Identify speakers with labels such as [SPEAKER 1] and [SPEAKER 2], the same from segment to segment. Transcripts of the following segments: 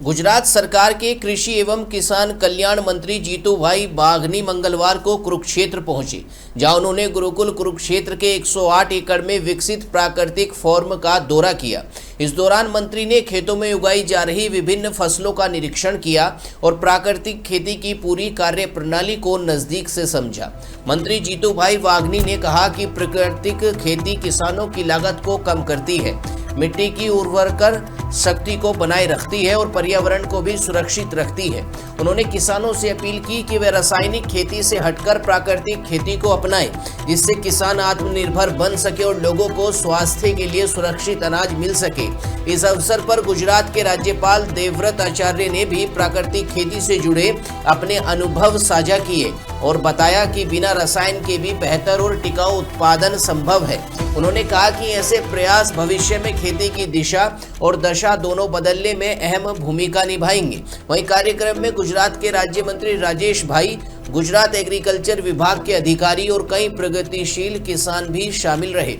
[SPEAKER 1] गुजरात सरकार के कृषि एवं किसान कल्याण मंत्री जीतूभाई वाघनी मंगलवार को कुरुक्षेत्र पहुंचे, जहां उन्होंने गुरुकुल कुरुक्षेत्र के 108 एकड़ में विकसित प्राकृतिक फार्म का दौरा किया। इस दौरान मंत्री ने खेतों में उगाई जा रही विभिन्न फसलों का निरीक्षण किया और प्राकृतिक खेती की पूरी कार्य प्रणाली को नजदीक से समझा। मंत्री जीतूभाई वाघनी ने कहा कि प्राकृतिक खेती किसानों की लागत को कम करती है, मिट्टी की उर्वरक शक्ति को बनाए रखती है और पर्यावरण को भी सुरक्षित रखती है। उन्होंने किसानों से अपील की कि वे रासायनिक खेती से हटकर प्राकृतिक खेती को अपनाएं, जिससे किसान आत्मनिर्भर बन सके और लोगों को स्वास्थ्य के लिए सुरक्षित अनाज मिल सके। इस अवसर पर गुजरात के राज्यपाल देवव्रत आचार्य ने भी प्राकृतिक खेती से जुड़े अपने अनुभव साझा किए और बताया कि बिना रसायन के भी बेहतर और टिकाऊ उत्पादन संभव है। उन्होंने कहा कि ऐसे प्रयास भविष्य में खेती की दिशा और दशा दोनों बदलने में अहम भूमिका निभाएंगे। वहीं कार्यक्रम में गुजरात के राज्य मंत्री राजेश भाई, गुजरात एग्रीकल्चर विभाग के अधिकारी और कई प्रगतिशील किसान भी शामिल रहे।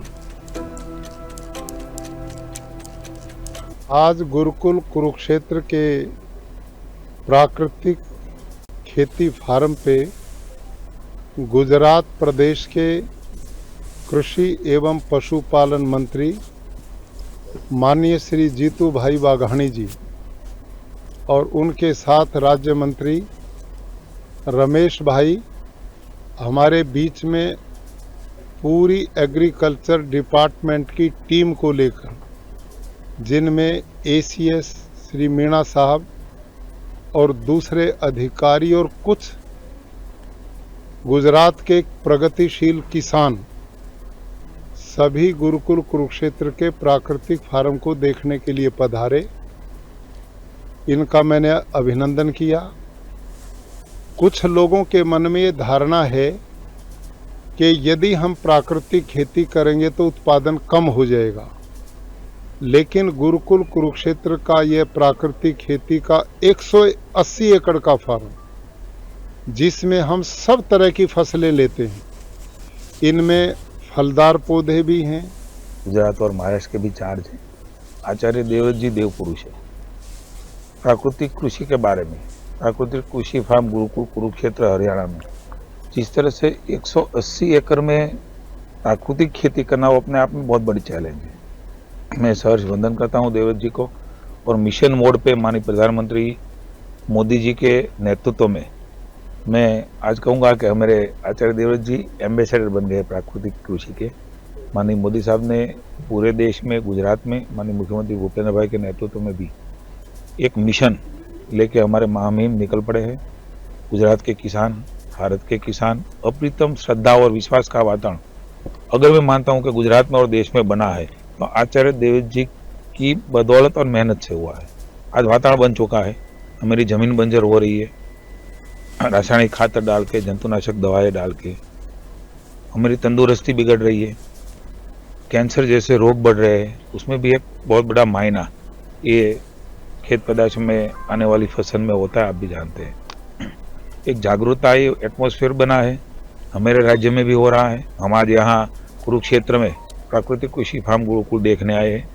[SPEAKER 2] आज गुरुकुल कुरुक्षेत्र के प्राकृतिक खेती फार्म पे गुजरात प्रदेश के कृषि एवं पशुपालन मंत्री माननीय श्री जीतूभाई वाघाणी जी और उनके साथ राज्य मंत्री रमेश भाई हमारे बीच में पूरी एग्रीकल्चर डिपार्टमेंट की टीम को लेकर, जिनमें एसीएस श्री मीणा साहब और दूसरे अधिकारी और कुछ गुजरात के प्रगतिशील किसान सभी गुरुकुल कुरुक्षेत्र के प्राकृतिक फार्म को देखने के लिए पधारे। इनका मैंने अभिनंदन किया। कुछ लोगों के मन में ये धारणा है कि यदि हम प्राकृतिक खेती करेंगे तो उत्पादन कम हो जाएगा, लेकिन गुरुकुल कुरुक्षेत्र का यह प्राकृतिक खेती का 180 एकड़ का फार्म, जिसमें हम सब तरह की फसलें लेते हैं, इनमें फलदार पौधे भी हैं।
[SPEAKER 3] गुजरात और महाराष्ट्र के भी चार्ज हैं। आचार्य देवव्रत जी देव पुरुष है। प्राकृतिक कृषि के बारे में प्राकृतिक कृषि फार्म गुरुकुल कुरुक्षेत्र हरियाणा में जिस तरह से 180 एकड़ में प्राकृतिक खेती करना, वो अपने आप में बहुत बड़ी चैलेंज है। मैं सहर्ष वंदन करता हूँ देवव्रत जी को, और मिशन मोड पे माननीय प्रधानमंत्री मोदी जी के नेतृत्व में मैं आज कहूँगा कि हमारे आचार्य देवव्रत जी एम्बेसडर बन गए प्राकृतिक कृषि के। माननीय मोदी साहब ने पूरे देश में, गुजरात में माननीय मुख्यमंत्री भूपेंद्र भाई के नेतृत्व में भी एक मिशन लेके हमारे महामहिम निकल पड़े हैं। गुजरात के किसान, भारत के किसान, अप्रतिम श्रद्धा और विश्वास का वातावरण अगर मैं मानता हूँ कि गुजरात में और देश में बना है तो आचार्य देवव्रत जी की बदौलत और मेहनत से हुआ है। आज वातावरण बन चुका है, हमारी जमीन बंजर हो रही है, रासायनिक खातर डाल के, जंतुनाशक दवाएं डाल के हमारी तंदुरुस्ती बिगड़ रही है, कैंसर जैसे रोग बढ़ रहे हैं। उसमें भी एक बहुत बड़ा मायना ये खेत पैदाश में आने वाली फसल में होता है, आप भी जानते हैं। एक जागरूकता एटमॉस्फेयर बना है, हमारे राज्य में भी हो रहा है। हम आज यहाँ कुरुक्षेत्र में प्राकृतिक कृषि फार्म गुरुकुल देखने आए हैं।